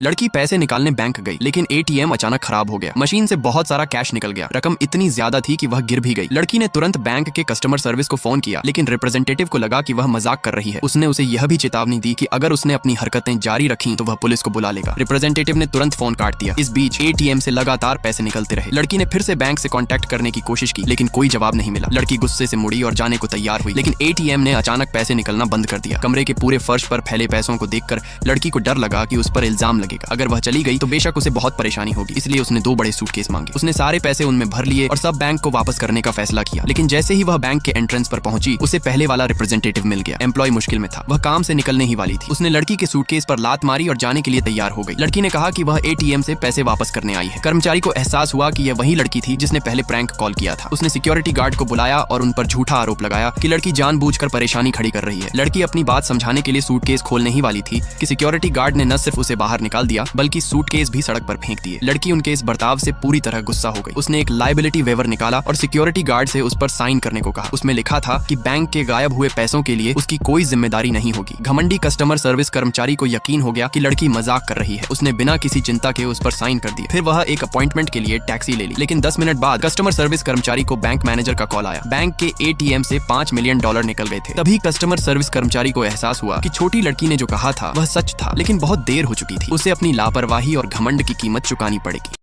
लड़की पैसे निकालने बैंक गई, लेकिन एटीएम अचानक खराब हो गया। मशीन से बहुत सारा कैश निकल गया। रकम इतनी ज्यादा थी कि वह गिर भी गई। लड़की ने तुरंत बैंक के कस्टमर सर्विस को फोन किया, लेकिन रिप्रेजेंटेटिव को लगा कि वह मजाक कर रही है। उसने उसे यह भी चेतावनी दी कि अगर उसने अपनी हरकतें जारी रखी तो वह पुलिस को बुला लेगा। रिप्रेजेंटेटिव ने तुरंत फोन काट दिया। इस बीच एटीएम से लगातार पैसे निकलते रहे। लड़की ने फिर से बैंक से कॉन्टैक्ट करने की कोशिश की, लेकिन कोई जवाब नहीं मिला। लड़की गुस्से से मुड़ी और जाने को तैयार हुई, लेकिन एटीएम ने अचानक पैसे निकलना बंद कर दिया। कमरे के पूरे फर्श पर फैले पैसों को देखकर लड़की को डर लगा कि उस पर इल्जाम लगेगा। अगर वह चली गई तो बेशक उसे बहुत परेशानी होगी, इसलिए उसने 2 बड़े सूटकेस मांगे। उसने सारे पैसे उनमें भर लिए और सब बैंक को वापस करने का फैसला किया। लेकिन जैसे ही वह बैंक के एंट्रेंस पर पहुंची, उसे पहले वाला रिप्रेजेंटेटिव मिल गया। एम्प्लॉय मुश्किल में था, वह काम से निकलने ही वाली थी। उसने लड़की के सूटकेस पर लात मारी और जाने के लिए तैयार हो गई। लड़की ने कहा कि वह एटीएम से पैसे वापस करने आई है। कर्मचारी को एहसास हुआ कि यह वही लड़की थी जिसने पहले प्रैंक कॉल किया था। उसने सिक्योरिटी गार्ड को बुलाया और उन पर झूठा आरोप लगाया कि लड़की जानबूझकर परेशानी खड़ी कर रही है। लड़की अपनी बात समझाने के लिए सूटकेस खोलने ही वाली थी कि सिक्योरिटी गार्ड ने न सिर्फ उसे बाहर निकाल दिया, बल्कि सूटकेस भी सड़क पर फेंक दिए। लड़की उनके इस बर्ताव से पूरी तरह गुस्सा हो गई। उसने एक लायबिलिटी वेवर निकाला और सिक्योरिटी गार्ड से उस पर साइन करने को कहा। उसमें लिखा था कि बैंक के गायब हुए पैसों के लिए उसकी कोई जिम्मेदारी नहीं होगी। घमंडी कस्टमर सर्विस कर्मचारी को यकीन हो गया कि लड़की मजाक कर रही है। उसने बिना किसी चिंता के उस पर साइन कर दिया। फिर वह एक अपॉइंटमेंट के लिए टैक्सी ले ली। लेकिन 10 मिनट बाद कस्टमर सर्विस कर्मचारी को बैंक मैनेजर का कॉल आया। बैंक के एटीएम से $5 मिलियन निकल गए थे। तभी कस्टमर सर्विस कर्मचारी को एहसास हुआ कि छोटी लड़की ने जो कहा था वह सच था, लेकिन बहुत देर हो चुकी थी। उसे अपनी लापरवाही और घमंड की कीमत चुकानी पड़ेगी।